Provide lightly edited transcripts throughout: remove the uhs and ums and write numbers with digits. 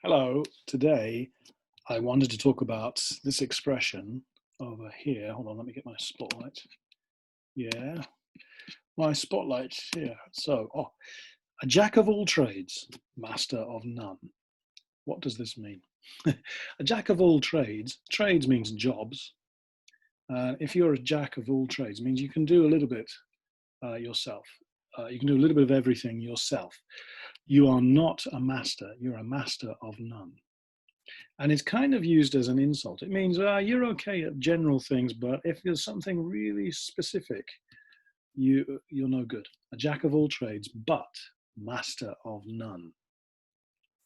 Hello, today I wanted to talk about this expression over here. Hold on, let me get my spotlight. Yeah, my spotlight here. A jack of all trades, master of none. What does this mean? A jack of all trades, trades means jobs. If you're a jack of all trades, it means you can do a little bit yourself. You can do a little bit of everything yourself. You are not a master, you're a master of none. And it's kind of used as an insult. It means you're okay at general things, but if there's something really specific, you're no good. A jack of all trades, but master of none.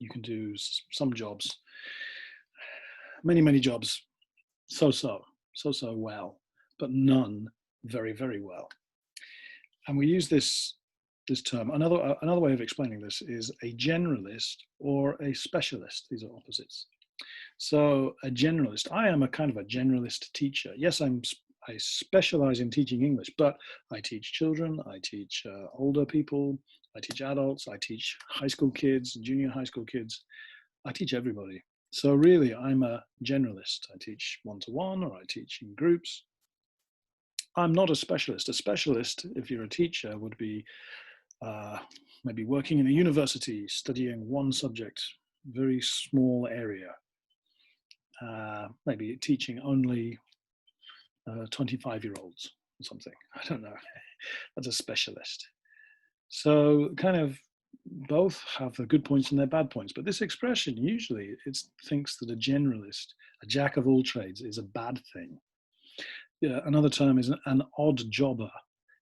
You can do some jobs, many jobs, so well, but none very, very well. And we use this term. Another way of explaining this is a generalist or a specialist. These are opposites. So a generalist, I am a kind of a generalist teacher. Yes, I specialize in teaching English, but I teach children, I teach older people, I teach adults, I teach high school kids, junior high school kids. I teach everybody. So really, I'm a generalist. I teach one-to-one or I teach in groups. I'm not a specialist. A specialist, if you're a teacher, would be maybe working in a university, studying one subject, very small area. Maybe teaching only 25-year-olds or something. I don't know. That's a specialist. So kind of both have their good points and their bad points. But this expression usually it thinks that a generalist, a jack of all trades, is a bad thing. Yeah, another term is an odd jobber.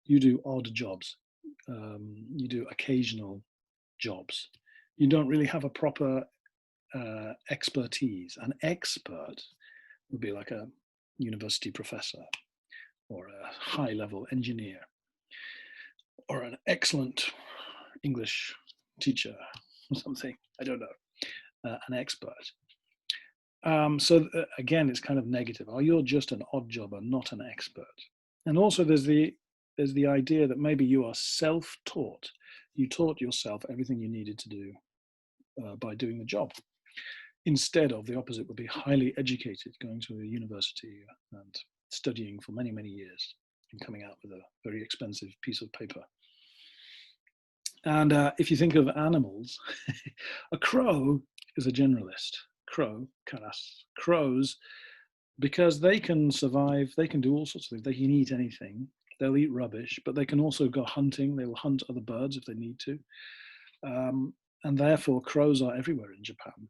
You do odd jobs. You do occasional jobs. You don't really have a proper expertise. An expert would be like a university professor or a high-level engineer or an excellent English teacher or something. I don't know. An expert. Again, it's kind of negative. Oh, you're just an odd jobber, not an expert. And also there's the idea that maybe you are self-taught. You taught yourself everything you needed to do by doing the job. Instead of the opposite would be highly educated, going to a university and studying for many years and coming out with a very expensive piece of paper. And if you think of animals, a crow is a generalist. Crows, because they can survive, they can do all sorts of things. They can eat anything. They'll eat rubbish, but they can also go hunting. They will hunt other birds if they need to. And therefore, crows are everywhere in Japan.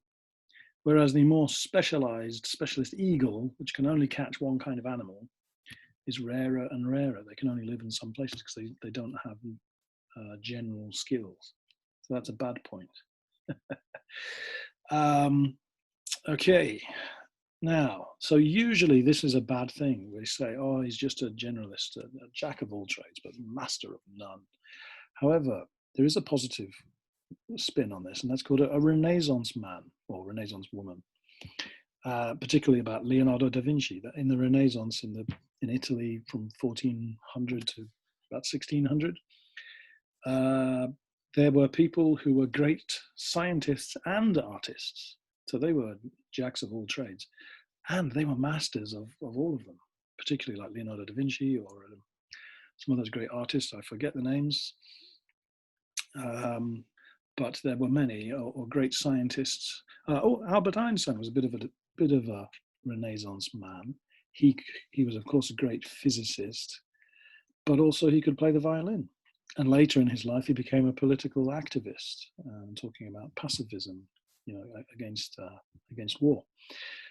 Whereas the more specialist eagle, which can only catch one kind of animal, is rarer and rarer. They can only live in some places because they don't have general skills. So that's a bad point. Okay, now, so usually this is a bad thing. We say, oh, he's just a generalist, a jack of all trades, but master of none. However, there is a positive spin on this, and that's called a Renaissance man or Renaissance woman, particularly about Leonardo da Vinci. That in the Renaissance in Italy from 1400 to about 1600, there were people who were great scientists and artists. So they were jacks of all trades, and they were masters of all of them, particularly like Leonardo da Vinci or some of those great artists. I forget the names. But there were many, or great scientists. Albert Einstein was a bit of a Renaissance man. He was, of course, a great physicist, but also he could play the violin. And later in his life, he became a political activist, talking about pacifism, against war.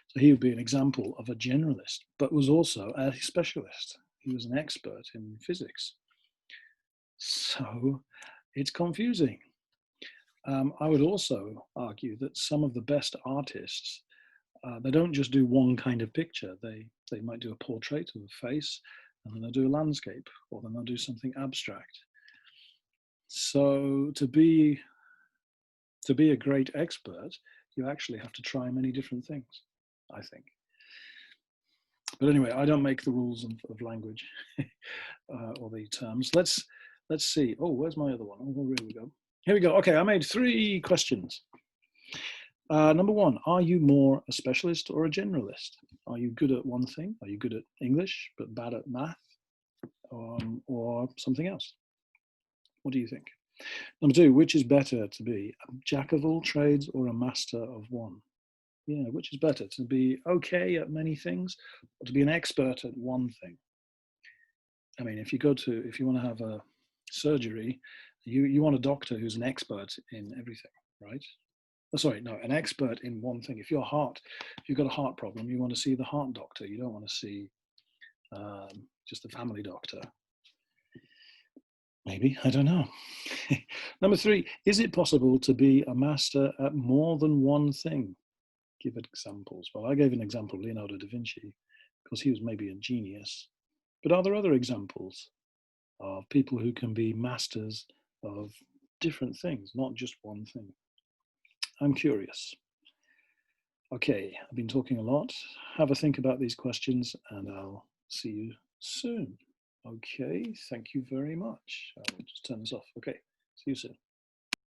So he would be an example of a generalist, but was also a specialist. He was an expert in physics. So it's confusing. I would also argue that some of the best artists, they don't just do one kind of picture. They might do a portrait of a face, and then they'll do a landscape, or then they'll do something abstract. So to be a great expert, you actually have to try many different things, I think. But anyway, I don't make the rules of language or the terms. Let's see. Oh, where's my other one? Oh, here we go. Here we go. Okay, I made 3 questions. Number one, are you more a specialist or a generalist? Are you good at one thing? Are you good at English but bad at math, or something else? What do you think? Number two, which is better, to be a jack of all trades or a master of one? Yeah, which is better, to be okay at many things or to be an expert at one thing? I mean, if you want to have a surgery, you want a doctor who's an expert in everything, right? Oh, sorry, no, an expert in one thing. If you've got a heart problem, you want to see the heart doctor. You don't want to see just the family doctor. Maybe, I don't know. Number three, is it possible to be a master at more than one thing? Give examples. Well, I gave an example of Leonardo da Vinci because he was maybe a genius. But are there other examples of people who can be masters of different things, not just one thing? I'm curious. Okay, I've been talking a lot. Have a think about these questions and I'll see you soon. Okay, thank you very much. I'll just turn this off. Okay, see you soon.